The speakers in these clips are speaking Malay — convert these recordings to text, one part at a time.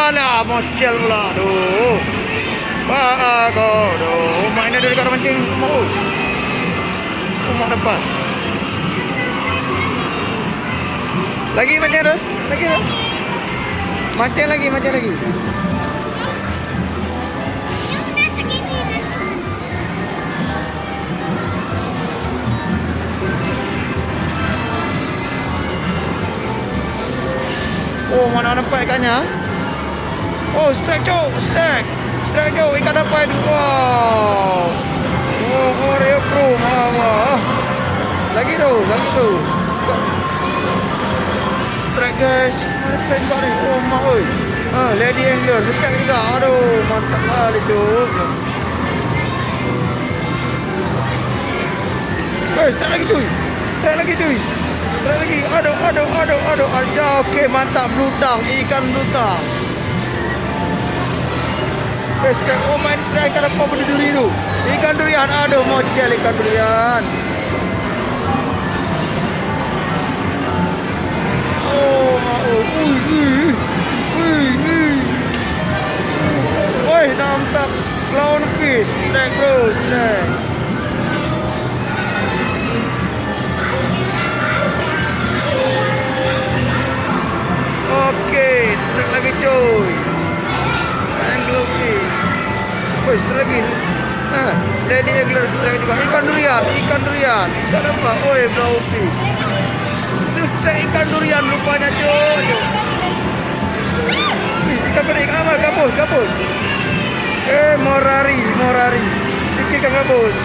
Alah, mocel pula. Aduh. Wah, aduh. Mainnya dari kau mancing mau. Rumah depan. Lagi mancing tu? Lagi tu? Mancing lagi, mancing lagi. Oh, mana nampak ikannya? Oh, strike cok, strike. Strike cok, ikan dapat. Wow. Oh, Oreo Pro, wah. Lagi tu. Strike guys. Mana strike juga ni? Oh, mak oi. Lady angler, dekat juga. Aduh, mantap kali tu. Strike lagi cuy. Strike lagi. Aduh. Aja, okey, mantap. Blutang, ikan blutang. Strike, oh main strike ikan apa berduri tu. Ikan durian, aduh, mocel ikan durian. Woi, nampak clownfish. Strike bro, strike. Okey, strike lagi cuy. Anglerfish. Woi, strike lagi. Lady angler strike juga. Ikan durian. Ikan apa? Woi, blowfish. Strike ikan durian rupanya cuy. Ikan pedik amal, gabus. Morari. Dikit kan gabus.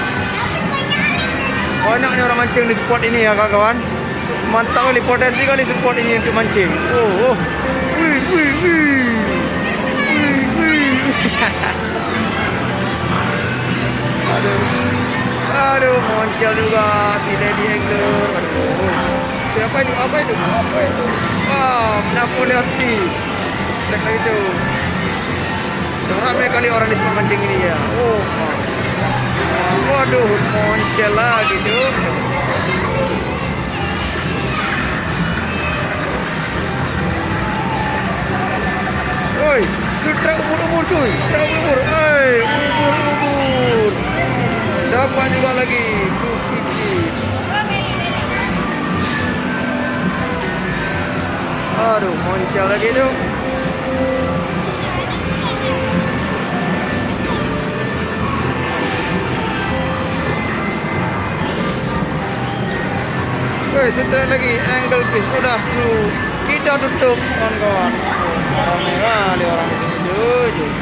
Banyak ni orang mancing di spot ini ya kawan-kawan. Mantap kali, potensi kali spot ini untuk mancing. Oh. Wih. Aduh, moncel juga si Lady Angler. Aduh. Apa itu? Napoleon fish. Strike lagi tu. Ramai kali orang di spot mancing ini ya. Waduh, moncel lagi tu. Oi, strike ubur-ubur cuy. Ubur. Dapat juga lagi. Aduh, moncel lagi tu. Strike lagi anglefish. Udah seluruh. Kita tutup kawan-kawan. Ramai kali orang di sini.